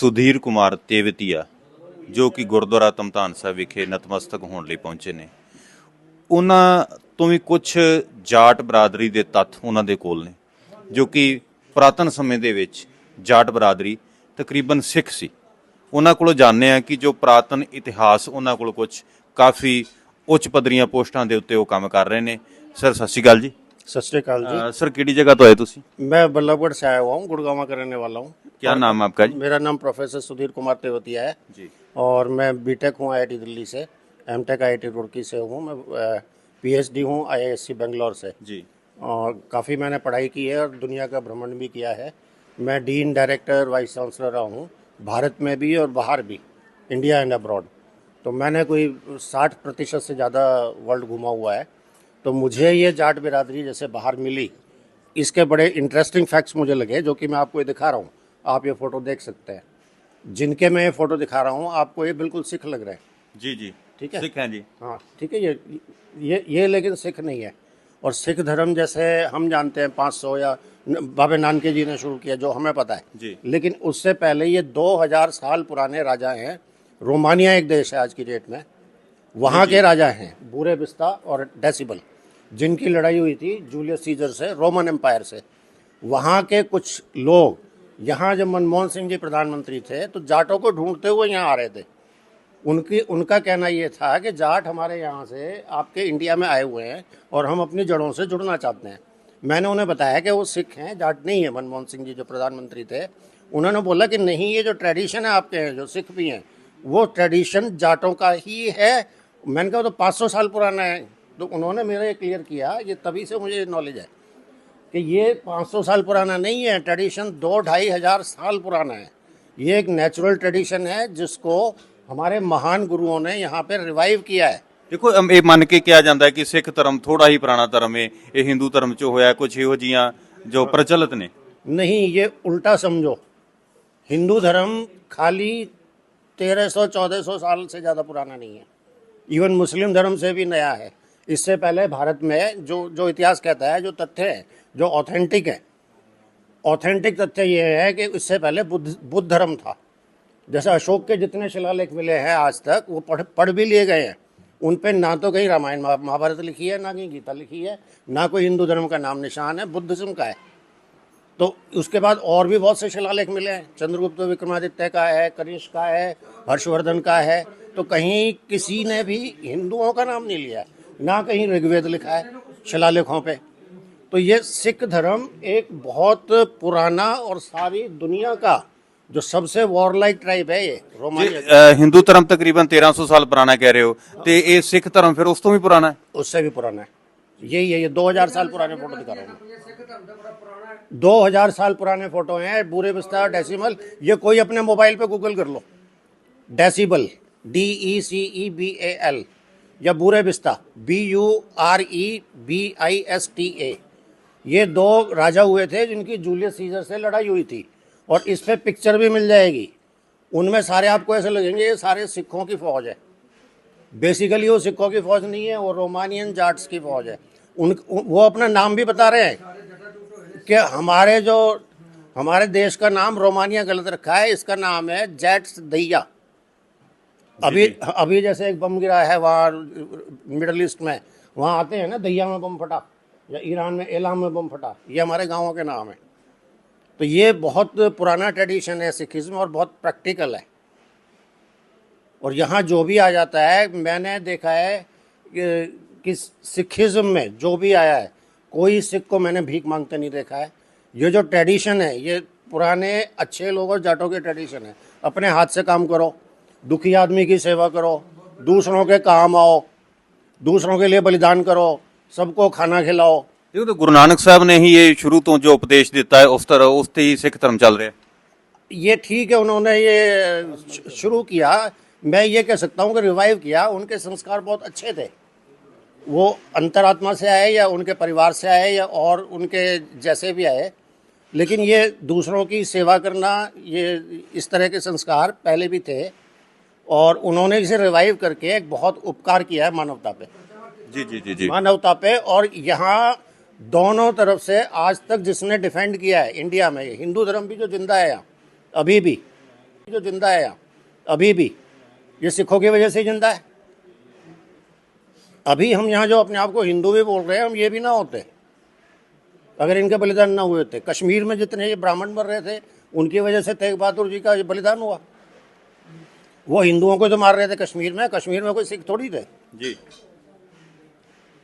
ਸੁਧੀਰ ਕੁਮਾਰ ਤੇਵਤੀਆ ਜੋ ਕਿ ਗੁਰਦੁਆਰਾ ਧਮਧਾਨ ਸਾਹਿਬ ਵਿਖੇ ਨਤਮਸਤਕ ਹੋਣ ਲਈ ਪਹੁੰਚੇ ਨੇ। ਉਹਨਾਂ ਤੋਂ ਵੀ ਕੁਝ ਜਾਟ ਬਰਾਦਰੀ ਦੇ ਤੱਥ ਉਹਨਾਂ ਦੇ ਕੋਲ ਨੇ, ਜੋ ਕਿ ਪੁਰਾਤਨ ਸਮੇਂ ਦੇ ਵਿੱਚ ਜਾਟ ਬਰਾਦਰੀ ਤਕਰੀਬਨ ਸਿੱਖ ਸੀ। ਉਹਨਾਂ ਕੋਲੋਂ ਜਾਣਦੇ ਆ ਕਿ ਜੋ ਪੁਰਾਤਨ ਇਤਿਹਾਸ ਉਹਨਾਂ ਕੋਲ ਕੁਝ ਕਾਫੀ ਉੱਚ ਪੱਧਰੀਆਂ ਪੋਸਟਾਂ ਦੇ ਉੱਤੇ ਉਹ ਕੰਮ ਕਰ ਰਹੇ ਨੇ। ਸਰ सत श्री अकाल जी। सत श्रीकाल जी। सर किहड़ी जगह तो आए तुसी? मैं बल्लभगढ़ से आया हुआ हूँ, गुड़गांव का रहने वाला हूँ। क्या नाम है आपका जी? मेरा नाम प्रोफेसर सुधीर कुमार तेवतिया है जी। और मैं बीटेक हूँ आईआईटी दिल्ली से, एमटेक आईआईटी रुड़की से हूँ, मैं पीएचडी हूँ आईआईएससी बेंगलोर से जी। और काफ़ी मैंने पढ़ाई की है और दुनिया का भ्रमण भी किया है। मैं डीन डायरेक्टर वाइस चांसलर रहा हूँ, भारत में भी और बाहर भी, इंडिया एंड अब्रॉड। तो मैंने कोई 60% से ज़्यादा वर्ल्ड घूमा हुआ है। तो मुझे ये जाट बिरादरी जैसे बाहर मिली, इसके बड़े इंटरेस्टिंग फैक्ट्स मुझे लगे, जो कि मैं आपको ये दिखा रहा हूँ। आप ये फ़ोटो देख सकते हैं, जिनके मैं ये फ़ोटो दिखा रहा हूँ आपको ये बिल्कुल सिख लग रहे हैं। जी जी ठीक है, सिख हैं जी। हाँ ठीक है। ये लेकिन सिख नहीं है। और सिख धर्म जैसे हम जानते हैं 500 या बाबे नानके जी ने शुरू किया, जो हमें पता है जी। लेकिन उससे पहले ये 2000 साल पुराने राजा हैं। रोमानिया एक देश है आज की डेट में, वहाँ के राजा हैं बूरे बिस्ता और डेसिबल, जिनकी लड़ाई हुई थी जूलियस सीजर से, रोमन एम्पायर से। वहाँ के कुछ लोग यहाँ जब मनमोहन सिंह जी प्रधानमंत्री थे तो जाटों को ढूंढते हुए यहाँ आ रहे थे। उनका कहना ये था कि जाट हमारे यहाँ से आपके इंडिया में आए हुए हैं और हम अपनी जड़ों से जुड़ना चाहते हैं। मैंने उन्हें बताया कि वो सिख हैं, जाट नहीं है। मनमोहन सिंह जी जो प्रधानमंत्री थे, उन्होंने बोला कि नहीं, ये जो ट्रेडिशन है आपके हैं, जो सिख भी हैं, वो ट्रेडिशन जाटों का ही है। मैंने कहा तो 500 साल पुराना है। तो उन्होंने मेरा ये क्लियर किया, ये तभी से मुझे नॉलेज है कि ये 500 साल पुराना नहीं है, ट्रेडिशन 2-2.5 हज़ार साल पुराना है। ये एक नेचुरल ट्रेडिशन है जिसको हमारे महान गुरुओं ने यहाँ पे रिवाइव किया है। देखो ये मन के किया जाता है कि सिख धर्म थोड़ा ही पुराना धर्म है, ये हिंदू धर्म चो होया कुछ इहो जियां जो प्रचलित ने। नहीं, ये उल्टा समझो। हिंदू धर्म खाली 1300-1400 साल से ज़्यादा पुराना नहीं है, इवन मुस्लिम धर्म से भी नया है। इससे पहले भारत में जो इतिहास कहता है, जो तथ्य है, जो ऑथेंटिक है, ऑथेंटिक तथ्य ये है कि इससे पहले बुद्ध धर्म था। जैसे अशोक के जितने शिलालेख मिले हैं आज तक, वो पढ़ भी लिए गए हैं। उन पे ना तो कहीं रामायण महाभारत लिखी है, ना कहीं गीता लिखी है, ना कोई हिंदू धर्म का नाम निशान है, बुद्धिज्म का है। तो उसके बाद और भी बहुत से शिलालेख मिले हैं, चंद्रगुप्त विक्रमादित्य का है, कनिष्क का है, हर्षवर्धन का है। तो कहीं किसी ने भी हिंदुओं का नाम नहीं लिया है, ना कहीं ऋग्वेद लिखा है शिलालेखों पे। तो ये सिख धर्म एक बहुत पुराना और सारी दुनिया का जो सबसे वॉरलाइक ट्राइब है ये रोमानिया। हिंदू धर्म तकरीबन 1300 साल पुराना कह रहे हो, तो ये सिख धर्म फिर उस तो भी पुराना है? उससे भी पुराना है। यही है, ये 2000 साल पुराने फोटो दिखा रहा हूँ। 2000 साल पुराने फोटो हैं। बूरे बिस्ता, डेसिमल, ये कोई अपने मोबाइल पे गूगल कर लो, डेसिबल DECEBAL, या बूरे बिस्ता BUREBISTA। ये 2 राजा हुए थे जिनकी जूलियस सीजर से लड़ाई हुई थी, और इस पे पिक्चर भी मिल जाएगी। उनमें सारे आपको ऐसे लगेंगे ये सारे सिखों की फ़ौज है। बेसिकली वो सिखों की फ़ौज नहीं है, वो रोमानियन जाट्स की फ़ौज है। वो अपना नाम भी बता रहे हैं कि हमारे देश का नाम रोमानिया गलत रखा है, इसका नाम है जैट्स दैया। अभी जैसे एक बम गिरा है वहाँ मिडल ईस्ट में, वहाँ आते हैं ना, दैया में बम फटा, या ईरान में एलाम में बम फटा, ये हमारे गाँवों के नाम है। तो ये बहुत पुराना ट्रेडिशन है सिखिज़्म, और बहुत प्रैक्टिकल है। और यहाँ जो भी आ जाता है, मैंने देखा है कि सिखिज़्म में जो भी आया है, कोई सिख को मैंने भीख मांगते नहीं देखा है। ये जो ट्रेडिशन है, ये पुराने अच्छे लोग और जाटों के ट्रेडिशन है। अपने हाथ से काम करो, दुखी आदमी की सेवा करो, दूसरों के काम आओ, दूसरों के लिए बलिदान करो, सबको खाना खिलाओ। देखो तो गुरु नानक साहब ने ही ये शुरू तो जो उपदेश देता है उस तरह उस ते ही सिख धर्म चल रहा है। ये ठीक है, उन्होंने ये शुरू किया, मैं ये कह सकता हूँ कि रिवाइव किया। उनके संस्कार बहुत अच्छे थे, वो अंतरात्मा से आए या उनके परिवार से आए या और उनके जैसे भी आए, लेकिन ये दूसरों की सेवा करना, ये इस तरह के संस्कार पहले भी थे, और उन्होंने इसे रिवाइव करके एक बहुत उपकार किया है मानवता पे। जी जी जी जी, मानवता पे। और यहाँ दोनों तरफ से आज तक जिसने डिफेंड किया है इंडिया में, हिंदू धर्म भी जो जिंदा है यहाँ अभी भी, जो जिंदा है यहाँ अभी भी, ये सिखों की वजह से ही जिंदा है। अभी हम यहाँ जो अपने आप को हिंदू भी बोल रहे हैं, हम ये भी ना होते अगर इनके बलिदान ना हुए थे। कश्मीर में जितने ये ब्राह्मण मर रहे थे, उनकी वजह से तेग बहादुर जी का ये बलिदान हुआ। वो हिंदुओं को तो मार रहे थे कश्मीर में कोई सिख थोड़ी थे जी।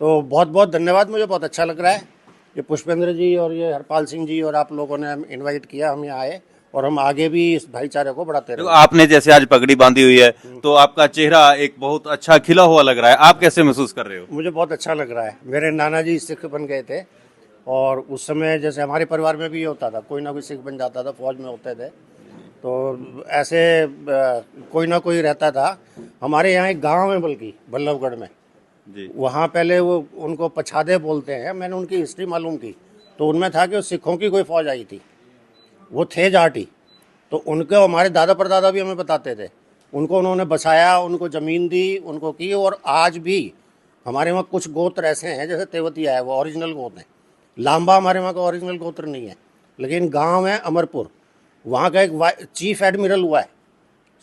तो बहुत बहुत धन्यवाद, मुझे बहुत अच्छा लग रहा है ये पुष्पेंद्र जी और ये हरपाल सिंह जी और आप लोगों ने इनवाइट किया, हम यहाँ आए और हम आगे भी इस भाईचारे को बढ़ाते तो रहे। आपने जैसे आज पगड़ी बांधी हुई है तो आपका चेहरा एक बहुत अच्छा खिला हुआ लग रहा है, आप कैसे महसूस कर रहे हो? मुझे बहुत अच्छा लग रहा है। मेरे नाना जी सिख बन गए थे और उस समय जैसे हमारे परिवार में भी ये होता था, कोई ना कोई सिख बन जाता था, फौज में होते थे, तो ऐसे कोई ना कोई रहता था। हमारे यहाँ एक गांव है बल्कि बल्लभगढ़ में जी। वहाँ पहले वो उनको पछादे बोलते हैं, मैंने उनकी हिस्ट्री मालूम की तो उनमें था कि वो सिखों की कोई फौज आई थी, वो थे जाटी, तो उनको हमारे दादा परदादा भी हमें बताते थे, उनको उन्होंने बसाया, उनको ज़मीन दी, उनको की। और आज भी हमारे वहाँ कुछ गोत्र ऐसे हैं, जैसे तेवतिया है वो ओरिजिनल गोत्र है, लांबा हमारे वहाँ का ओरिजिनल गोत्र नहीं है, लेकिन गांव है अमरपुर, वहाँ का एक चीफ एडमिरल हुआ है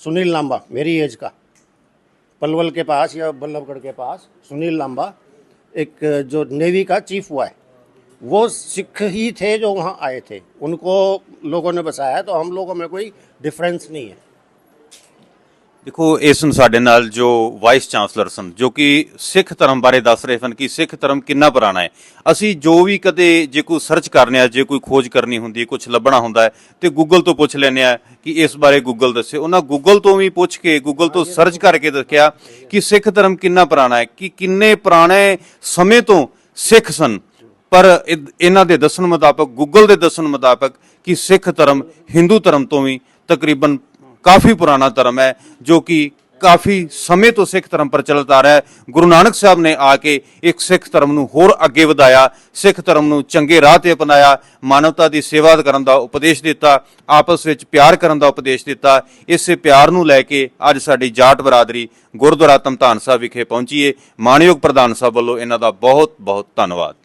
सुनील लांबा, मेरी एज का, पलवल के पास या बल्लभगढ़ के पास सुनील लांबा एक जो नेवी का चीफ हुआ है, वो सिख ही थे जो वहाँ आए थे, उनको लोगों ने बसाया। तो हम लोगों में कोई डिफरेंस नहीं है। ਦੇਖੋ ਇਸ ਨੂੰ ਸਾਡੇ ਨਾਲ ਜੋ ਵਾਈਸ ਚਾਂਸਲਰ ਸਨ ਜੋ ਕਿ ਸਿੱਖ ਧਰਮ ਬਾਰੇ ਦੱਸ ਰਹੇ ਸਨ ਕਿ ਸਿੱਖ ਧਰਮ ਕਿੰਨਾ ਪੁਰਾਣਾ ਹੈ। ਅਸੀਂ ਜੋ ਵੀ ਕਦੇ ਜੇ ਕੋਈ ਸਰਚ ਕਰਨੇ ਆ, ਜੇ ਕੋਈ ਖੋਜ ਕਰਨੀ ਹੁੰਦੀ ਹੈ, ਕੁਝ ਲੱਭਣਾ ਹੁੰਦਾ ਹੈ ਤੇ ਗੂਗਲ ਤੋਂ ਪੁੱਛ ਲੈਂਦੇ ਆ ਕਿ ਇਸ ਬਾਰੇ ਗੂਗਲ ਦੱਸੇ। ਉਹਨਾਂ ਗੂਗਲ ਤੋਂ ਵੀ ਪੁੱਛ ਕੇ, ਗੂਗਲ ਤੋਂ ਸਰਚ ਕਰਕੇ ਦੇਖਿਆ ਕਿ ਸਿੱਖ ਧਰਮ ਕਿੰਨਾ ਪੁਰਾਣਾ ਹੈ, ਕਿ ਕਿੰਨੇ ਪੁਰਾਣੇ ਸਮੇਂ ਤੋਂ ਸਿੱਖ ਸਨ। ਪਰ ਇਹਨਾਂ ਦੇ ਦੱਸਣ ਮੁਤਾਬਕ, ਗੂਗਲ ਦੇ ਦੱਸਣ ਮੁਤਾਬਕ ਕਿ ਸਿੱਖ ਧਰਮ ਹਿੰਦੂ ਧਰਮ ਤੋਂ ਵੀ ਤਕਰੀਬਨ काफी पुराना धर्म है जो कि काफी समय तो सिख धर्म प्रचलित आ रहा है। गुरु नानक साहब ने आके एक सिख धर्म ਨੂੰ ਹੋਰ ਅੱਗੇ ਵਧਾਇਆ, ਸਿੱਖ ਧਰਮ ਨੂੰ ਚੰਗੇ ਰਾਹ ਤੇ ਅਪਣਾਇਆ, ਮਾਨਵਤਾ ਦੀ ਸੇਵਾ ਕਰਨ ਦਾ ਉਪਦੇਸ਼ ਦਿੱਤਾ, ਆਪਸ ਵਿੱਚ ਪਿਆਰ ਕਰਨ ਦਾ ਉਪਦੇਸ਼ ਦਿੱਤਾ। ਇਸੇ ਪਿਆਰ ਨੂੰ ਲੈ ਕੇ ਅੱਜ ਸਾਡੀ ਜਾਟ ਬਰਾਦਰੀ ਗੁਰਦੁਆਰਾ ਧਮਧਾਨ ਸਾਹਿਬ ਵਿਖੇ ਪਹੁੰਚੀ ਹੈ। ਮਾਨਯੋਗ ਪ੍ਰਧਾਨ ਸਾਹਿਬ ਵੱਲੋਂ ਇਹਨਾਂ ਦਾ ਬਹੁਤ ਬਹੁਤ ਧੰਨਵਾਦ।